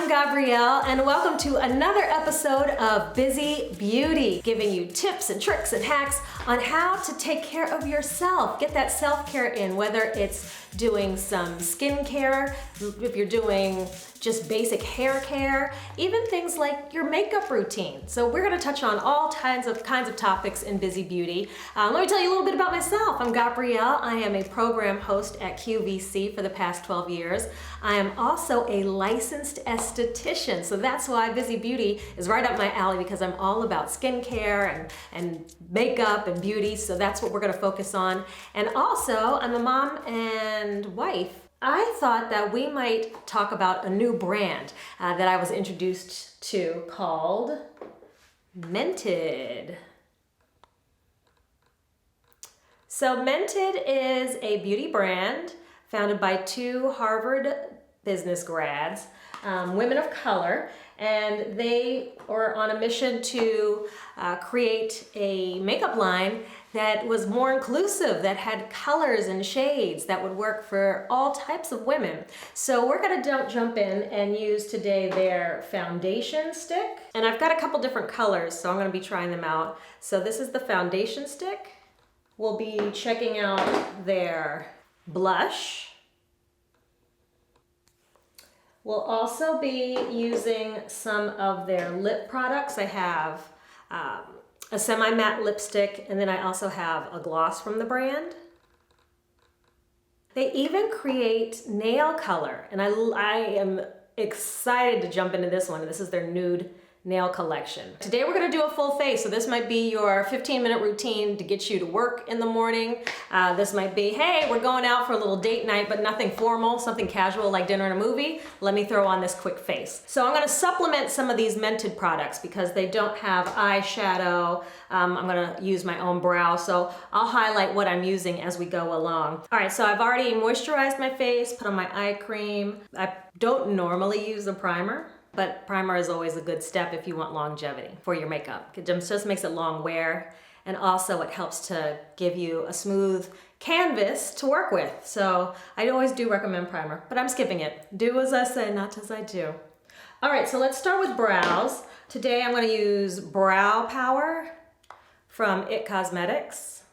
I'm Gabrielle, and welcome to another episode of Busy Beauty, giving you tips and tricks and hacks on how to take care of yourself. Get that self-care in, whether it's doing some skincare, if you're doing just basic hair care, even things like your makeup routine. So we're gonna touch on all kinds of topics in Busy Beauty. Let me tell you a little bit about myself. I'm Gabrielle. I am a program host at QVC for the past 12 years. I am also a licensed esthetician, so that's why Busy Beauty is right up my alley, because I'm all about skincare and makeup and beauty, so that's what we're gonna focus on. And also, I'm a mom and wife. I thought that we might talk about a new brand that I was introduced to called Mented. So Mented is a beauty brand founded by two Harvard business grads, women of color, and they were on a mission to create a makeup line that was more inclusive, that had colors and shades that would work for all types of women. So we're gonna jump in and use today their foundation stick. And I've got a couple different colors, so I'm gonna be trying them out. So this is the foundation stick. We'll be checking out their blush. We'll also be using some of their lip products. I have a semi-matte lipstick, and then I also have a gloss from the brand. They even create nail color, and I am excited to jump into this one. This is their nude nail collection. Today we're gonna do a full face, so this might be your 15-minute routine to get you to work in the morning. This might be, hey, we're going out for a little date night, but nothing formal, something casual like dinner and a movie. Let me throw on this quick face. So I'm gonna supplement some of these Mented products because they don't have eyeshadow. I'm gonna use my own brow, so I'll highlight what I'm using as we go along. All right, so I've already moisturized my face, put on my eye cream. I don't normally use a primer, but primer is always a good step if you want longevity for your makeup. It just makes it long wear, and also it helps to give you a smooth canvas to work with. So I always do recommend primer, but I'm skipping it. Do as I say, not as I do. All right, so let's start with brows. Today I'm gonna use Brow Power from IT Cosmetics.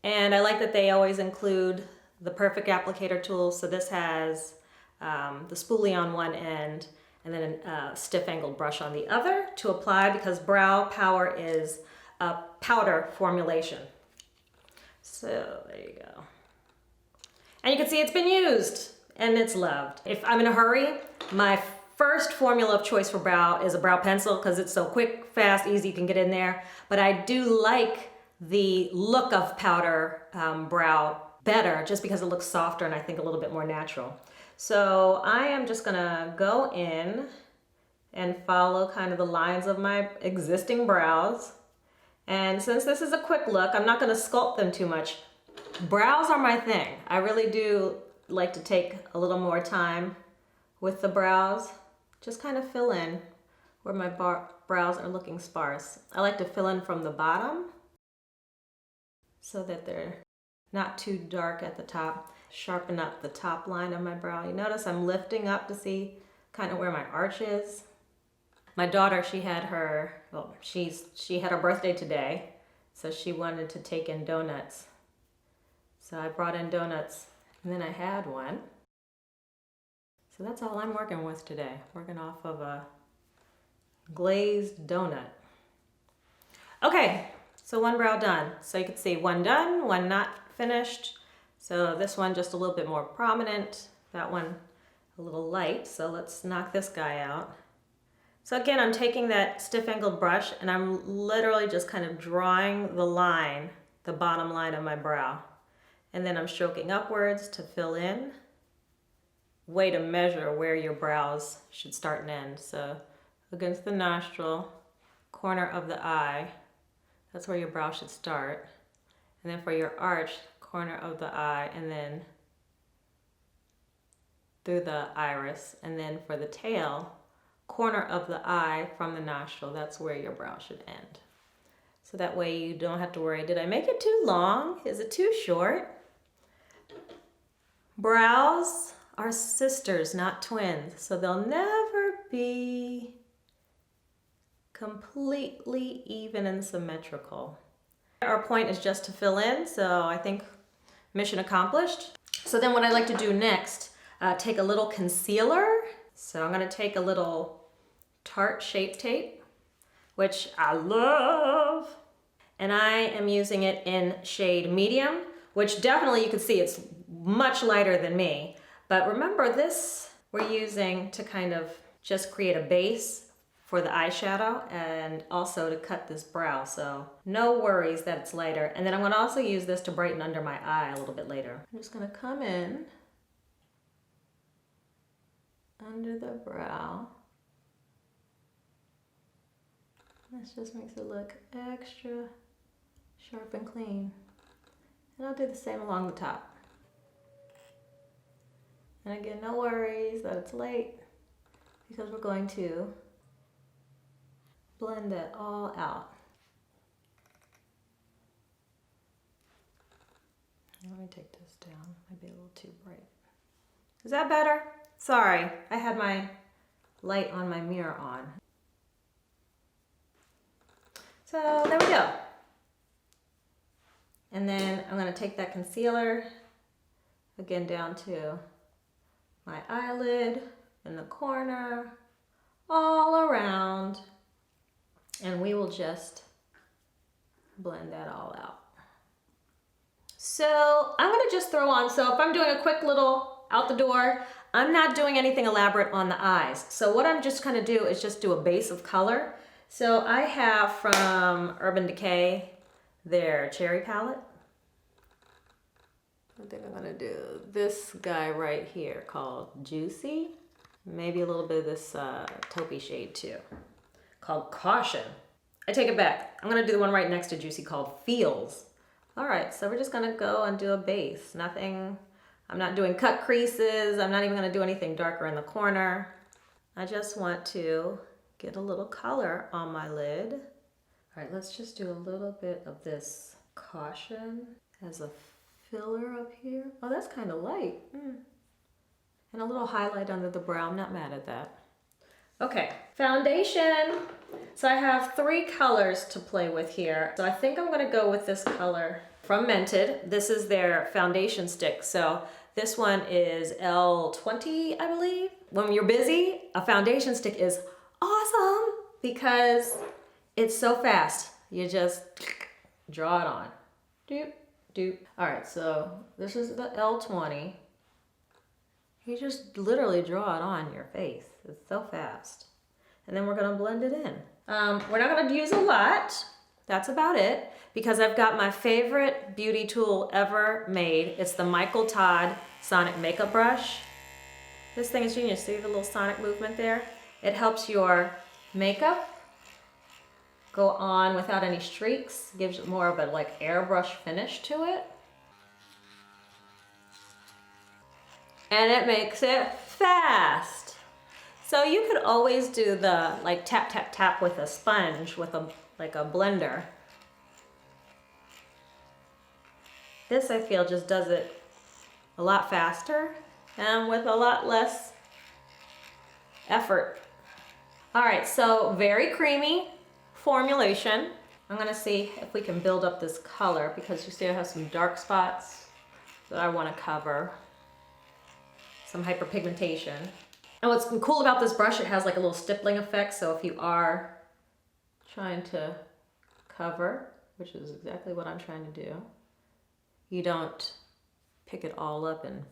And I like that they always include the perfect applicator tools. So this has the spoolie on one end and then a stiff angled brush on the other to apply, because Brow Power is a powder formulation. So there you go. And you can see it's been used and it's loved. If I'm in a hurry, my first formula of choice for brow is a brow pencil, because it's so quick, fast, easy, you can get in there. But I do like the look of powder brow better, just because it looks softer and I think a little bit more natural. So I am just gonna go in and follow kind of the lines of my existing brows. And since this is a quick look, I'm not gonna sculpt them too much. Brows are my thing. I really do like to take a little more time with the brows. Just kind of fill in where my brows are looking sparse. I like to fill in from the bottom so that they're not too dark at the top. Sharpen up the top line of my brow. You notice I'm lifting up to see kind of where my arch is. My daughter, she had her birthday today, so she wanted to take in donuts. So I brought in donuts, and then I had one. So that's all I'm working with today. Working off of a glazed donut. Okay, so one brow done. So you can see one done, one not finished. So this one just a little bit more prominent, that one a little light. So let's knock this guy out. So again, I'm taking that stiff angled brush and I'm literally just kind of drawing the line, the bottom line of my brow. And then I'm stroking upwards to fill in. Way to measure where your brows should start and end. So against the nostril, corner of the eye, that's where your brow should start. And then for your arch, corner of the eye, and then through the iris, and then for the tail, corner of the eye from the nostril, that's where your brow should end. So that way you don't have to worry, did I make it too long? Is it too short? Brows are sisters, not twins, so they'll never be completely even and symmetrical. Our point is just to fill in, so I think mission accomplished. So then what I like to do next, take a little concealer. So I'm gonna take a little Tarte Shape Tape, which I love. And I am using it in shade medium, which definitely you can see it's much lighter than me. But remember, this we're using to kind of just create a base for the eyeshadow and also to cut this brow. So no worries that it's lighter. And then I'm gonna also use this to brighten under my eye a little bit later. I'm just gonna come in under the brow. This just makes it look extra sharp and clean. And I'll do the same along the top. And again, no worries that it's late because we're going to blend it all out. Let me take this down. Might be a little too bright. Is that better? Sorry, I had my light on my mirror on. So there we go. And then I'm gonna take that concealer again down to my eyelid in the corner, all around, and we will just blend that all out. So I'm gonna just throw on, so if I'm doing a quick little out the door, I'm not doing anything elaborate on the eyes. So what I'm just gonna do is just do a base of color. So I have from Urban Decay their cherry palette. I think I'm gonna do this guy right here called Juicy. Maybe a little bit of this taupey shade too, called Caution. I take it back. I'm gonna do the one right next to Juicy called Feels. All right, so we're just gonna go and do a base. Nothing, I'm not doing cut creases. I'm not even gonna do anything darker in the corner. I just want to get a little color on my lid. All right, let's just do a little bit of this Caution as a filler up here. Oh, that's kind of light. And a little highlight under the brow. I'm not mad at that. Okay, foundation. So I have 3 colors to play with here. So I think I'm gonna go with this color from Mented. This is their foundation stick. So this one is L20, I believe. When you're busy, a foundation stick is awesome because it's so fast. You just draw it on. Doop, doop. All right, so this is the L20. You just literally draw it on your face. It's so fast. And then we're gonna blend it in. We're not gonna use a lot. That's about it, because I've got my favorite beauty tool ever made. It's the Michael Todd Sonic Makeup Brush. This thing is genius. See the little sonic movement there? It helps your makeup go on without any streaks. Gives it more of a like airbrush finish to it. And it makes it fast. So you could always do the like tap, tap, tap with a sponge with a like a blender. This I feel just does it a lot faster and with a lot less effort. All right, so very creamy formulation. I'm gonna see if we can build up this color because you see I have some dark spots that I wanna cover. Some hyperpigmentation. And what's cool about this brush, it has like a little stippling effect. So if you are trying to cover, which is exactly what I'm trying to do, you don't pick it all up and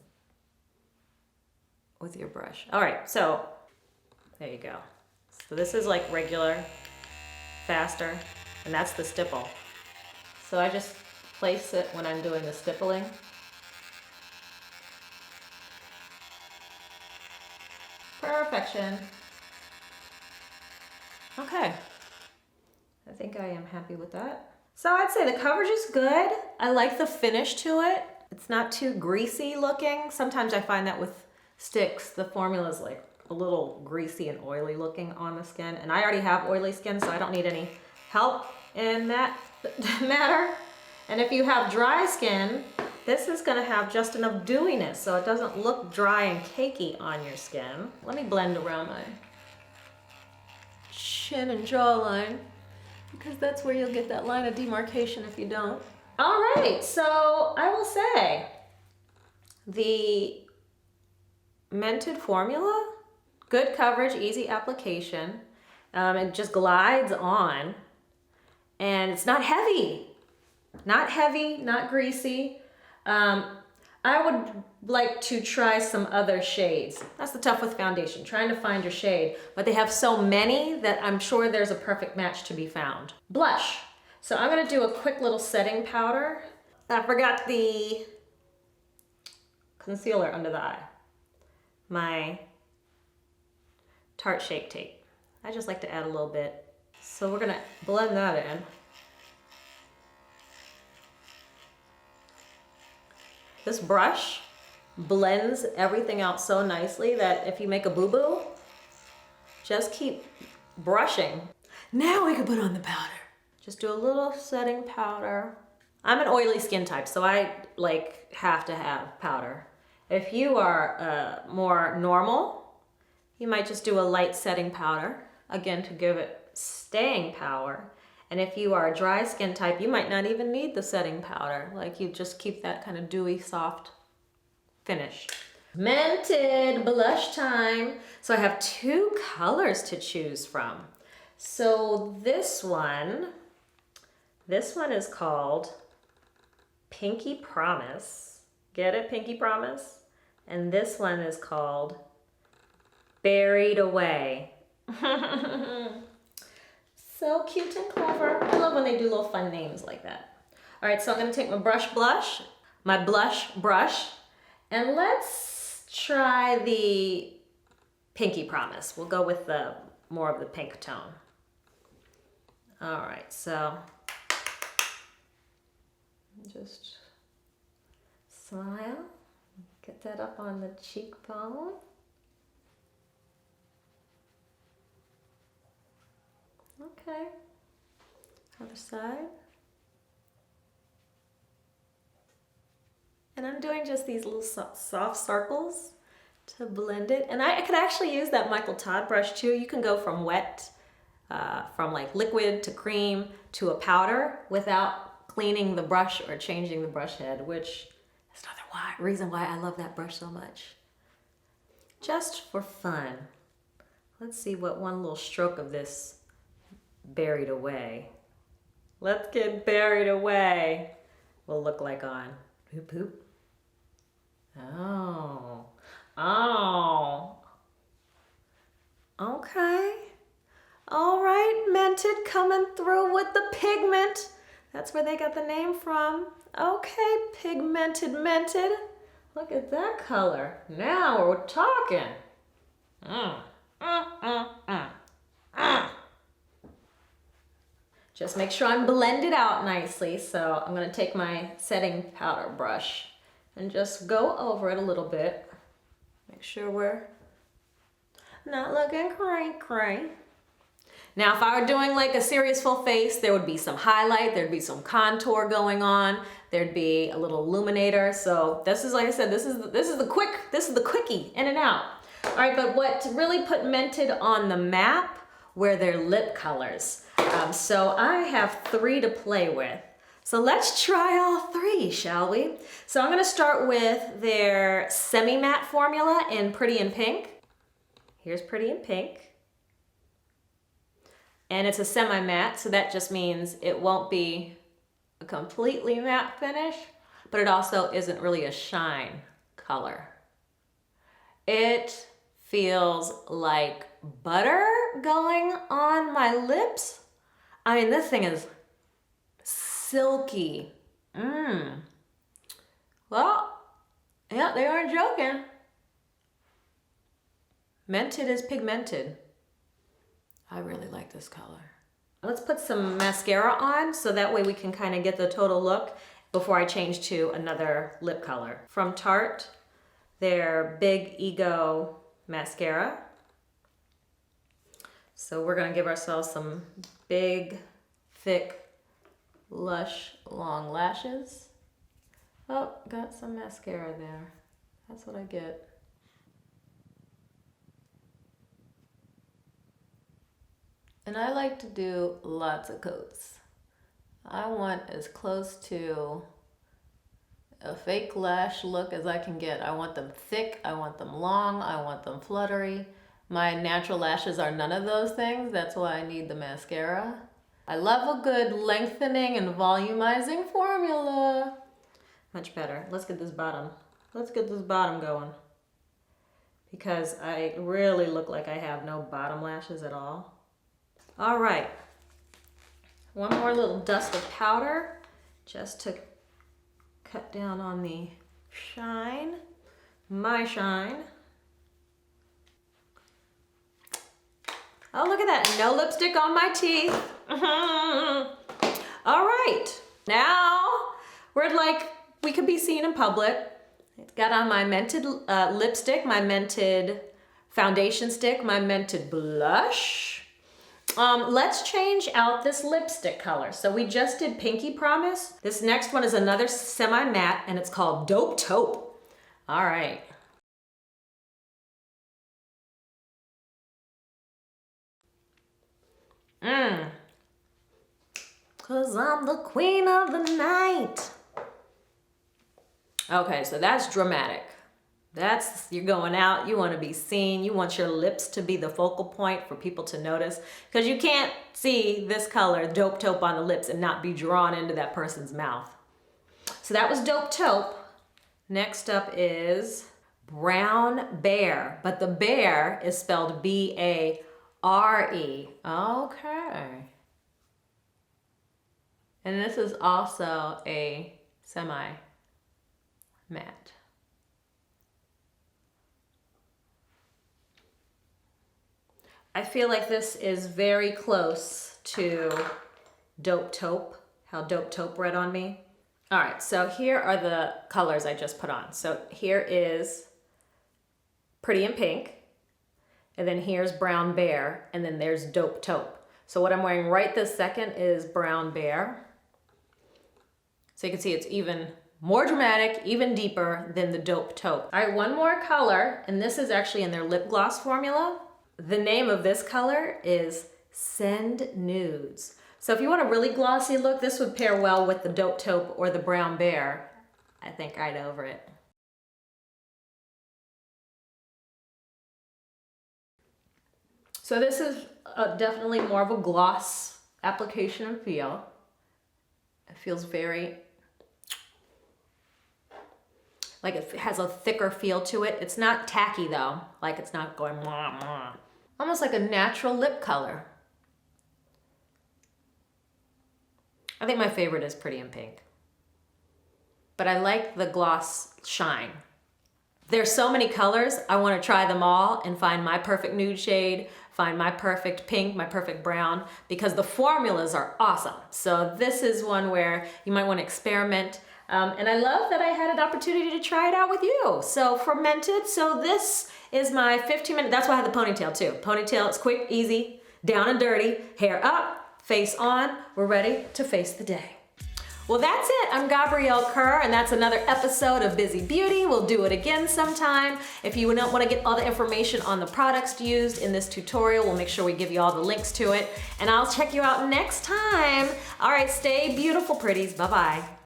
with your brush. All right, so there you go. So this is like regular, faster, and that's the stipple. So I just place it when I'm doing the stippling. Perfection. Okay, I think I am happy with that. So I'd say the coverage is good. I like the finish to it. It's not too greasy looking. Sometimes I find that with sticks, the formula is like a little greasy and oily looking on the skin. And I already have oily skin, so I don't need any help in that matter. And if you have dry skin, this is gonna have just enough dewiness so it doesn't look dry and cakey on your skin. Let me blend around my chin and jawline, because that's where you'll get that line of demarcation if you don't. All right, so I will say the Mented formula, good coverage, easy application. It just glides on, and it's not heavy, not greasy. I would like to try some other shades. That's the tough with foundation, trying to find your shade, but they have so many that I'm sure there's a perfect match to be found. Blush. So I'm gonna do a quick little setting powder. I forgot the concealer under the eye. My Tarte Shape Tape. I just like to add a little bit. So we're gonna blend that in. This brush blends everything out so nicely that if you make a boo-boo, just keep brushing. Now we can put on the powder. Just do a little setting powder. I'm an oily skin type, so I have to have powder. If you are more normal, you might just do a light setting powder, again, to give it staying power. And if you are a dry skin type, you might not even need the setting powder. Like, you just keep that kind of dewy, soft finish. Mented blush time. So I have 2 colors to choose from. So this one is called Pinky Promise. Get it, Pinky Promise? And this one is called Buried Away. So cute and clever. I love when they do little fun names like that. All right, so I'm gonna take my my blush brush, and let's try the Pinky Promise. We'll go with the more of the pink tone. All right, so just smile, get that up on the cheekbone. Okay, other side. And I'm doing just these little soft circles to blend it. And I could actually use that Michael Todd brush too. You can go from wet, from like liquid to cream to a powder without cleaning the brush or changing the brush head, which is another reason why I love that brush so much. Just for fun. Let's see what one little stroke of this Buried Away. Let's get buried away. Will look like on Hoop Hoop. Oh. Okay. All right, Mented coming through with the pigment. That's where they got the name from. Okay, pigmented Mented. Look at that color. Now we're talking. Just make sure I'm blended out nicely. So I'm gonna take my setting powder brush and just go over it a little bit. Make sure we're not looking cray-cray. Now, if I were doing like a serious full face, there would be some highlight, there'd be some contour going on, there'd be a little illuminator. So this is, like I said, this is the quickie, in and out. All right, but what really put Mented on the map were their lip colors. So I have 3 to play with. So let's try all 3, shall we? So I'm gonna start with their semi-matte formula in Pretty in Pink. Here's Pretty in Pink. And it's a semi-matte, so that just means it won't be a completely matte finish, but it also isn't really a shine color. It feels like butter going on my lips. I mean, this thing is silky. Well, yeah, they aren't joking. Mented is pigmented. I really like this color. Let's put some mascara on so that way we can kind of get the total look before I change to another lip color. From Tarte, their Big Ego mascara. So we're gonna give ourselves some big, thick, lush, long lashes. Oh, got some mascara there. That's what I get. And I like to do lots of coats. I want as close to a fake lash look as I can get. I want them thick, I want them long, I want them fluttery. My natural lashes are none of those things. That's why I need the mascara. I love a good lengthening and volumizing formula. Much better. Let's get this bottom. Let's get this bottom going. Because I really look like I have no bottom lashes at all. All right. One more little dust of powder just to cut down on the shine. My shine. Oh, look at that. No lipstick on my teeth. All right. Now we're like, we could be seen in public. Got on my Mented lipstick, my Mented foundation stick, my Mented blush. Let's change out this lipstick color. So we just did Pinky Promise. This next one is another semi-matte and it's called Dope Taupe. All right. Cause I'm the queen of the night. Okay, so that's dramatic. That's, you're going out, you want to be seen, you want your lips to be the focal point for people to notice, because you can't see this color, Dope Taupe, on the lips and not be drawn into that person's mouth. So that was Dope Taupe. Next up is Brown Bear, but the bear is spelled B-A-R-E. Okay. And this is also a semi-matte. I feel like this is very close to Dope Taupe, how Dope Taupe read on me. All right, so here are the colors I just put on. So here is Pretty in Pink, and then here's Brown Bear, and then there's Dope Taupe. So what I'm wearing right this second is Brown Bear. So you can see it's even more dramatic, even deeper than the Dope Taupe. All right, one more color, and this is actually in their lip gloss formula. The name of this color is Send Nudes. So if you want a really glossy look, this would pair well with the Dope Taupe or the Brown Bear. I think right over it. So this is definitely more of a gloss application and feel. It feels very, like it has a thicker feel to it. It's not tacky though, like it's not going mwah, mwah. Almost like a natural lip color. I think my favorite is Pretty in Pink. But I like the gloss shine. There's so many colors, I want to try them all and find my perfect nude shade, find my perfect pink, my perfect brown, because the formulas are awesome. So this is one where you might want to experiment. And I love that I had an opportunity to try it out with you. So for Mented, so this is my 15-minute, that's why I have the ponytail too. Ponytail, it's quick, easy, down and dirty, hair up, face on, we're ready to face the day. Well, that's it. I'm Gabrielle Kerr, and that's another episode of Busy Beauty. We'll do it again sometime. If you don't want to get all the information on the products used in this tutorial, we'll make sure we give you all the links to it. And I'll check you out next time. All right, stay beautiful, pretties. Bye-bye.